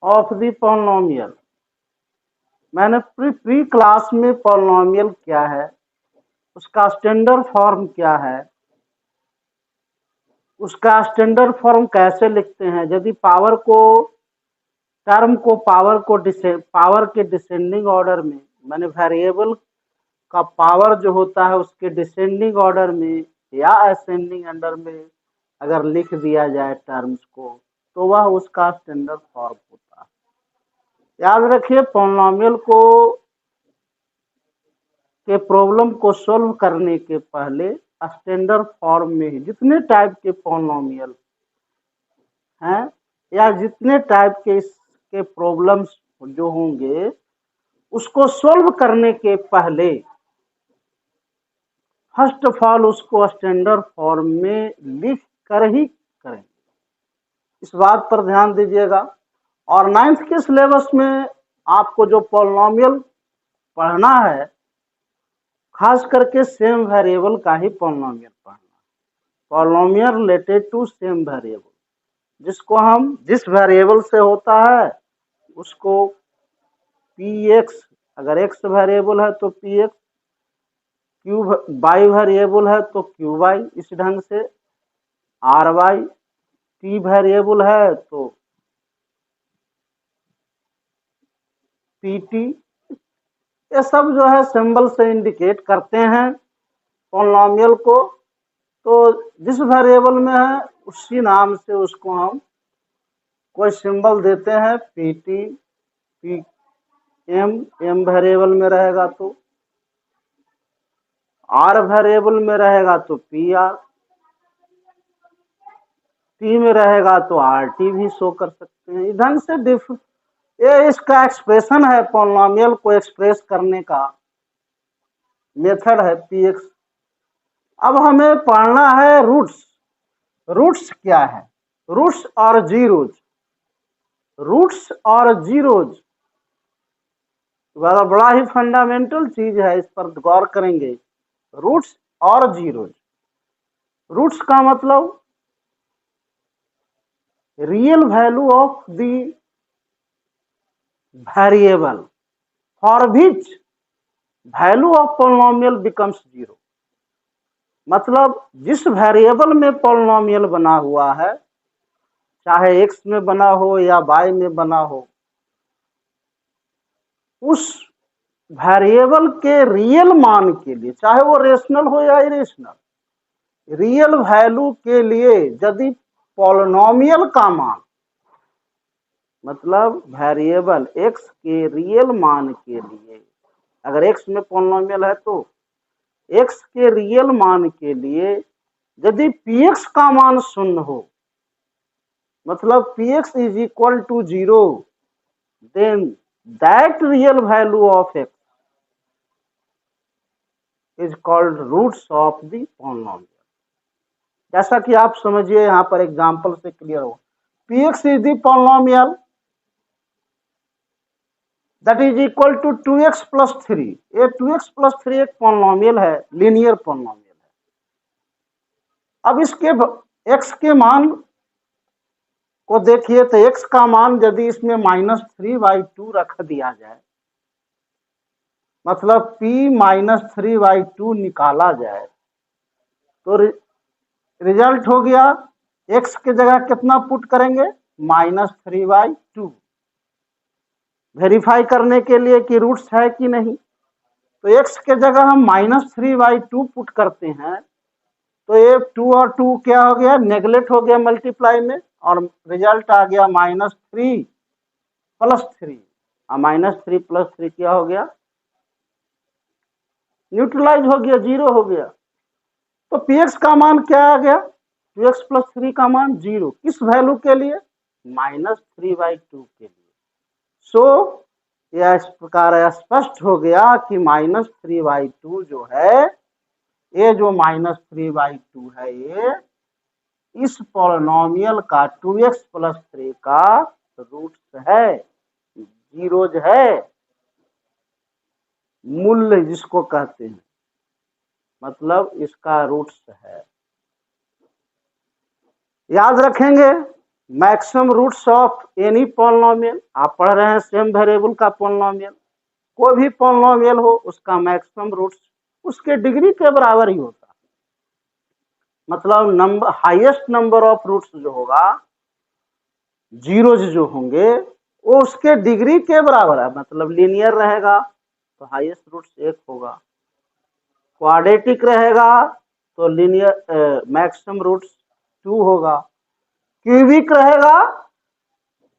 Of the polynomial. मैंने pre class में polynomial क्या है, उसका स्टैंडर्ड फॉर्म क्या है, उसका स्टैंडर्ड फॉर्म कैसे लिखते हैं, यदि पावर के डिसेंडिंग ऑर्डर में, मैंने वेरिएबल का पावर जो होता है उसके डिसेंडिंग ऑर्डर में या असेंडिंग ऑर्डर में अगर लिख दिया जाए टर्म्स को, तो वह उसका स्टैंडर्ड फॉर्म होता है। याद रखिए, पॉलिनोमियल को के प्रॉब्लम को सॉल्व करने के पहले स्टैंडर्ड फॉर्म में ही जितने टाइप के पॉलिनोमियल हैं या जितने टाइप के इसके प्रॉब्लम्स जो होंगे उसको सॉल्व करने के पहले फर्स्ट ऑफ ऑल उसको स्टैंडर्ड फॉर्म में लिख कर ही करें। इस बात पर ध्यान दीजिएगा। और 9th के सिलेबस में आपको जो पॉलिनोमियल पढ़ना है, खास करके सेम वेरिएबल का ही पॉलिनोमियल पढ़ना है। Polynomial related to same variable, जिसको हम जिस वेरिएबल से होता है उसको पी एक्स, अगर एक्स वेरिएबल है तो P X, Q Y variable है तो क्यू वाई, इस ढंग से आर वाई, टी वेरिएबल है तो पी टी, ये सब जो है सिंबल से इंडिकेट करते हैं पॉलिनोमियल को। तो जिस वेरिएबल में है उसी नाम से उसको हम कोई सिंबल देते हैं, P T, P M, M variable में रहेगा तो, आर वेरिएबल में रहेगा तो पी आर, टी में रहेगा तो आर टी भी शो कर सकते हैं। इस ढंग से ये इसका एक्सप्रेशन है, पॉलिनोमियल को एक्सप्रेस करने का मेथड है पी एक्स। अब हमें पढ़ना है रूट्स। रूट्स क्या है? रूट्स और जीरोज, रूट्स और जीरोज बड़ा ही फंडामेंटल चीज है, इस पर गौर करेंगे। रूट्स और जीरोज। रूट्स का मतलब real value of the variable for which value of polynomial becomes zero. मतलब जिस वेरिएबल में पॉलिनोमियल बना हुआ है, चाहे एक्स में बना हो या वाई में बना हो, उस वेरिएबल के रियल मान के लिए, चाहे वो रेशनल हो या इरेशनल, रियल वैल्यू के लिए यदि पॉलिनोमियल का मान, मतलब वेरिएबल एक्स के रियल मान के लिए, अगर एक्स में पॉलिनोमियल है तो एक्स के रियल मान के लिए यदि पी एक्स का मान शून्य हो, मतलब P X is equal to zero, then that real value of X is called roots of the polynomial. जैसा कि आप समझिए, यहां पर एग्जांपल से क्लियर हो, P X is the polynomial that is equal to 2x plus 3। ये 2x plus 3 एक पॉलिनोमियल है, लीनियर पॉलिनोमियल है। अब इसके x के मान को देखिए, तो x का मान यदि इसमें -3/2 रख दिया जाए, मतलब p -3/2 निकाला जाए, तो रिजल्ट हो गया, x के जगह कितना पुट करेंगे, -3/2, वेरीफाई करने के लिए कि रूट्स है कि नहीं। तो x के जगह हम -3/2 पुट करते हैं, तो ये 2 और 2 क्या हो गया, नेगलेक्ट हो गया मल्टीप्लाई में, और रिजल्ट आ गया -3 प्लस 3। -3 प्लस 3 क्या हो गया, न्यूट्रलाइज हो गया, जीरो हो गया। तो px का मान क्या आ गया, 2x प्लस 3 का मान जीरो, किस वैल्यू के लिए, -3/2 के लिए। सो यह इस प्रकार स्पष्ट हो गया कि -3/2 जो है, ये जो -3/2 है, ये इस पॉलिनोमियल का 2x प्लस 3 का रूट्स है, जीरोज है, मूल्य जिसको कहते हैं, मतलब इसका रूट्स है। याद रखेंगे maximum roots of any polynomial, आप पढ़ रहे हैं सेम वेरिएबल का पॉलिनोमियल, कोई भी पॉलिनोमियल हो उसका मैक्सिमम रूट्स उसके डिग्री के बराबर ही होता है। मतलब number highest number of roots जो होगा, जीरोज जो होंगे वो उसके डिग्री के बराबर है, मतलब लीनियर रहेगा तो हाईएस्ट रूट्स 1 होगा, क्वाड्रेटिक रहेगा तो लीनियर मैक्सिमम रूट्स 2 होगा, क्यूबिक रहेगा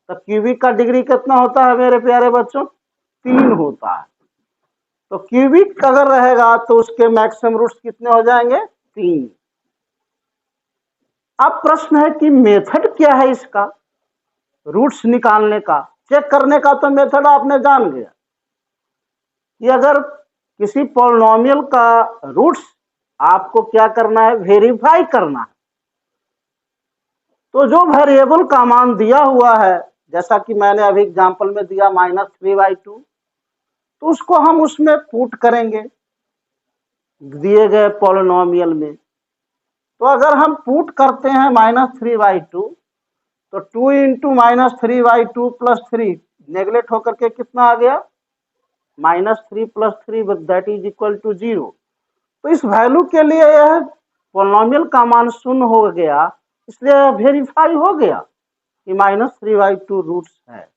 तो क्यूबिक का डिग्री कितना होता है मेरे प्यारे बच्चों? 3 होता है। तो क्यूबिक अगर रहेगा तो उसके मैक्सिमम रूट्स कितने हो जाएंगे? 3। अब प्रश्न है कि मेथड क्या है इसका रूट्स निकालने का, चेक करने का? तो मेथड आपने जान गया कि अगर किसी पॉलिनोमियल का रूट्स आपको क्या करना है? वेरीफाई करना है। तो जो वेरिएबल का मान दिया हुआ है, जैसा कि मैंने अभी एग्जांपल में दिया -3/2, तो उसको हम उसमें पुट करेंगे दिए गए पॉलिनोमियल में। तो अगर हम पुट करते हैं -3/2 तो 2 इंटू -3/2 प्लस 3 नेगलेक्ट होकर के कितना आ गया? -3 plus 3 that is equal to 0। तो इस वैल्यू के लिए यह पॉलिनोमियल का मान 0 हो गया, इसलिए वेरीफाई हो गया कि -3/2 रूट्स है।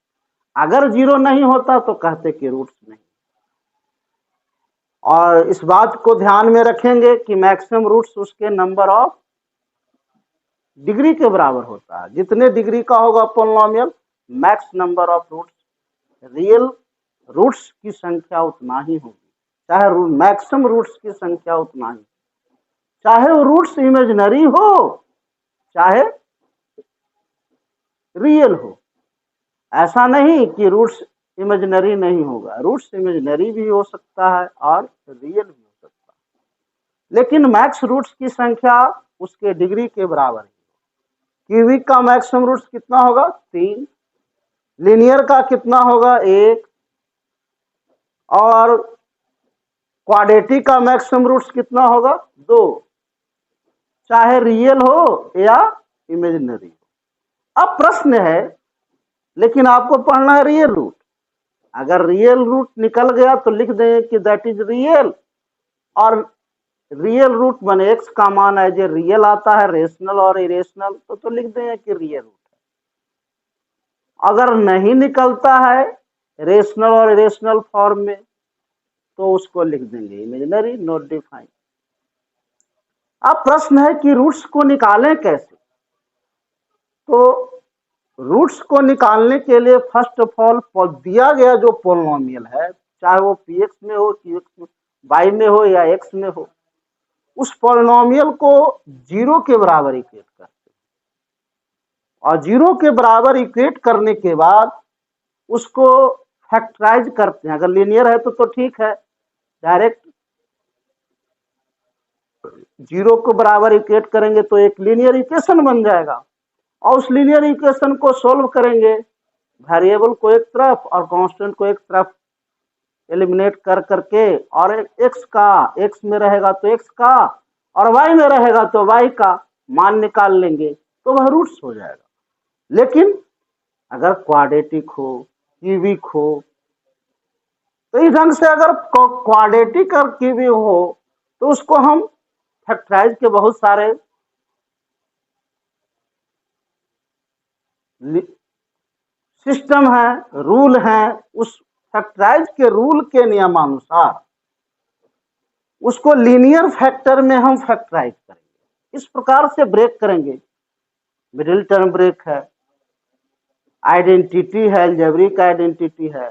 अगर 0 नहीं होता तो कहते कि रूट्स नहीं। और इस बात को ध्यान में रखेंगे कि मैक्सिमम रूट्स उसके नंबर ऑफ डिग्री के बराबर होता है। जितने डिग्री का होगा polynomial, max number of roots, real roots की संख्या उतना ही होगी, चाहे मैक्सिमम रूट्स की संख्या उतना ही, चाहे वो रूट्स इमेजिनरी हो चाहे रियल हो। ऐसा नहीं कि रूट्स इमेजिनरी नहीं होगा, रूट्स इमेजिनरी भी हो सकता है और रियल भी हो सकता है, लेकिन मैक्स रूट्स की संख्या उसके डिग्री के बराबर है। क्यूबिक का मैक्सिमम रूट्स कितना होगा? 3। लीनियर का कितना होगा? 1। और क्वाड्रेटिक का मैक्सिमम रूट्स कितना होगा? 2, चाहे रियल हो या इमेजिनरी हो। अब प्रश्न है, लेकिन आपको पढ़ना है रियल रूट। अगर रियल रूट निकल गया तो लिख दें कि दैट इज रियल, और रियल रूट बने एक्स का मान है जो रियल आता है, रेशनल और इरेशनल, तो लिख दें कि रियल रूट है। अगर नहीं निकलता है रेशनल और इरेशनल फॉर्म में तो उसको लिख देंगे इमेजिनरी, नॉट डिफाइंड। अब प्रश्न है कि रूट्स को निकालें कैसे? तो रूट्स को निकालने के लिए फर्स्ट ऑफ ऑल दिया गया जो पॉलिनोमियल है, चाहे वो px में हो, qx में, y में हो या x में हो, उस पॉलिनोमियल को 0 के बराबर इक्वेट करते हैं, और 0 के बराबर इक्वेट करने के बाद उसको फैक्टराइज करते हैं। अगर लीनियर है तो ठीक है, डायरेक्ट 0 को बराबर इक्वेट करेंगे तो एक लीनियर इक्वेशन बन जाएगा, और उस लीनियर इक्वेशन को सोल्व करेंगे, वेरिएबल को एक तरफ और कांस्टेंट को एक तरफ एलिमिनेट कर करके, और एक्स का एक्स में रहेगा तो एक्स का और वाई में रहेगा तो वाई का मान निकाल लेंगे तो वह रूट्स हो जाएगा। लेकिन अगर क्वाड्रेटिक हो, क्यूबिक हो, तो इस ढंग से अगर क्वाड्रेटिक और क्यूबिक हो तो उसको हम फैक्टराइज के बहुत सारे सिस्टम है, रूल है, उस फैक्टराइज के रूल के नियमानुसार उसको लीनियर फैक्टर में हम फैक्टराइज करेंगे। इस प्रकार से ब्रेक करेंगे, मिडिल टर्म ब्रेक है, आइडेंटिटी है, अलजेब्रिक आइडेंटिटी है,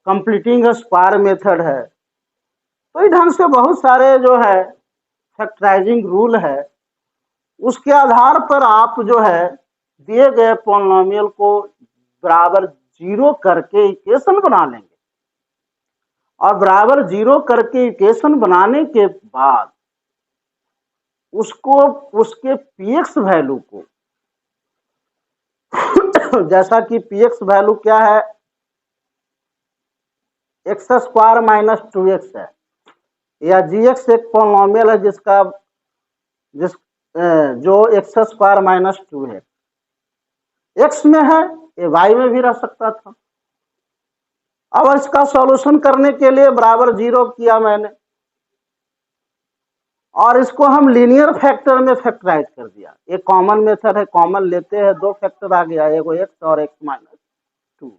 कंप्लीटिंग स्क्वायर मेथड है। तो इस ढंग से बहुत सारे जो है फैक्टराइजिंग रूल है, उसके आधार पर आप जो है दिए गए पॉलिनोमियल को बराबर 0 करके इक्वेशन बना लेंगे, और बराबर 0 करके इक्वेशन बनाने के बाद उसको उसके px वैल्यू को जैसा कि px वैल्यू क्या है? x² माइनस 2x है, या gx एक पॉलिनोमियल है जिसका जो x² माइनस 2 है, एक्स में है, ये वाई में भी रह सकता था। अब इसका सॉल्यूशन करने के लिए बराबर 0 किया मैंने और इसको हम लीनियर फैक्टर में फैक्टराइज कर दिया। एक कॉमन मेथड है, कॉमन लेते हैं, दो फैक्टर आ गया, एगो एक्स और x minus two.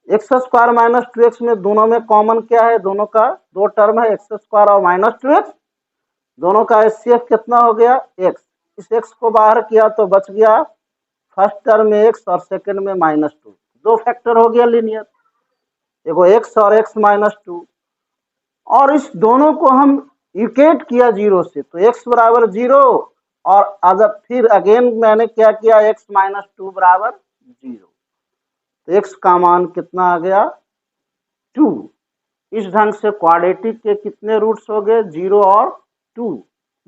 X square minus two x में दोनों में कॉमन क्या है, दोनों का दो टर्म है, एक्स स्क्वायर और माइनस टू एक्स, दोनों का एचसीएफ कितना हो गया, एक्स। इस एक्स को बाहर किया तो बच गया फर्स्ट टर्म में एक्स और सेकंड में माइनस टू, दो फैक्टर हो गया लीनियर, एगो एक्स और एक्स माइनस टू। और इस दोनों को हम इक्वेट किया 0 से, तो x बराबर 0 और अगर फिर अगेन मैंने क्या किया, x माइनस टू बराबर 0, तो x का मान कितना आ गया, 2। इस ढंग से क्वाड्रेटिक के कितने रूट्स हो गए, 0 और 2,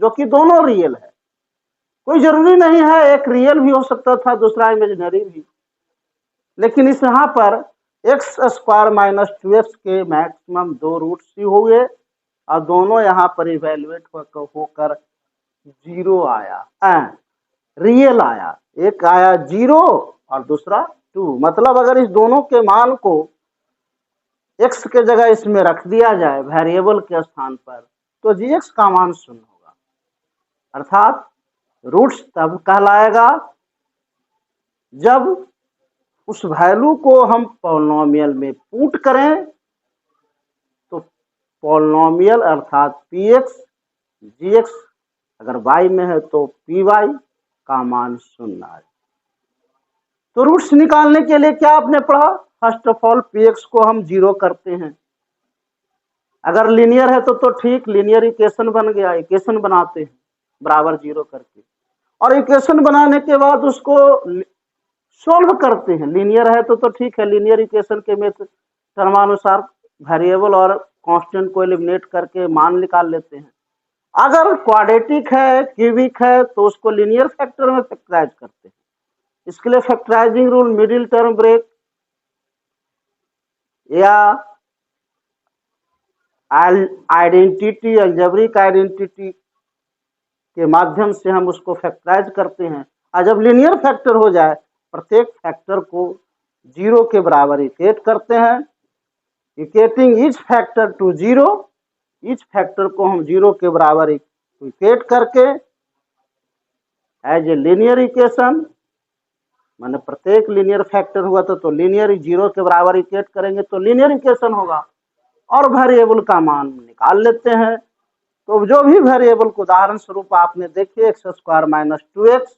जो कि दोनों रियल है। कोई जरूरी नहीं है, एक रियल भी हो सकता था, दूसरा इमेजिनरी भी, लेकिन इस यहाँ पर x square minus two x के मैक्सिमम दो रूट्स ही हुए और दोनों यहाँ पर इवेल्युएट होकर 0 आया, रियल आया। एक आया 0 और दूसरा 2। मतलब अगर इस दोनों के मान को x के जगह इसमें रख दिया जाए वेरिएबल के स्थान पर, तो gx का मान 0 होगा, अर्थात रूट्स तब कहलाएगा जब उस वैल्यू को हम पॉलिनोमियल में पुट करें, तो पॉलिनोमियल अर्थात px gx अगर y में है तो py का मान 0 आए। तो रूट्स निकालने के लिए क्या आपने पढ़ा, फर्स्ट ऑफ ऑल px को हम 0 करते हैं, अगर लीनियर है तो ठीक, लीनियर इक्वेशन बन गया, इक्वेशन बनाते हैं बराबर 0 करके, और इक्वेशन बनाने के बाद उसको सोल्व करते हैं। लीनियर है तो ठीक है, लीनियर इक्वेशन के मेथड क्रमानुसार वेरिएबल और कांस्टेंट को एलिमिनेट करके मान निकाल लेते हैं। अगर क्वाड्रेटिक है, क्यूबिक है, तो उसको लीनियर फैक्टर में फैक्टराइज करते हैं। इसके लिए factorising rule, middle term break या आइडेंटिटी, अलजेब्रिक आइडेंटिटी के माध्यम से हम उसको फैक्टराइज करते हैं। और जब लीनियर फैक्टर हो जाए, प्रत्येक फैक्टर को 0 के बराबर इक्वेट करते हैं, equating each factor to 0, each factor को हम 0 के बराबर इक्वेट करके एज ए लीनियर इक्वेशन, माने प्रत्येक लीनियर फैक्टर हुआ तो लीनियर 0 के बराबर इक्वेट करेंगे तो लीनियर इक्वेशन होगा, और वेरिएबल का मान निकाल लेते हैं। तो जो भी वेरिएबल को उदाहरण स्वरूप आपने देखिए, x square minus two x,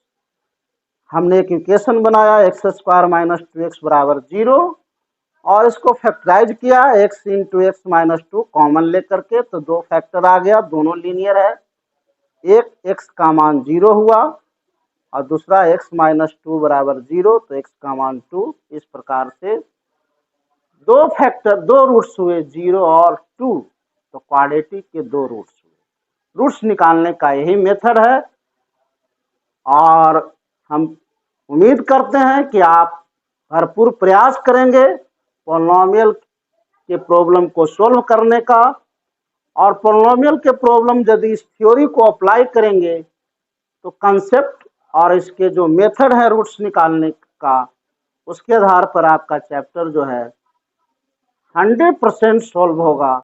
हमने एक इक्वेशन बनाया x square minus two x बराबर 0 और इसको फैक्टराइज किया x into x minus two common लेकर के, तो दो फैक्टर आ गया, दोनों लीनियर है। एक एक्स का मान 0 हुआ और दूसरा एक्स माइनस टू बराबर 0, तो एक्स का मान 2। इस प्रकार से दो फैक्टर, दो रूट्स हुए 0 और 2, तो क्वाड्रेटिक के दो रूट्स हुए। रूट्स निकालने का यही मेथड है और हम उम्मीद करते हैं कि आप भरपूर प्रयास करेंगे पॉलिनोमियल के प्रॉब्लम को सॉल्व करने का, और पॉलिनोमियल के प्रॉब्लम यदि इस थ्योरी को अप्लाई करेंगे तो कंसेप्ट और इसके जो मेथड है रूट्स निकालने का, उसके आधार पर आपका चैप्टर जो है 100% सॉल्व होगा।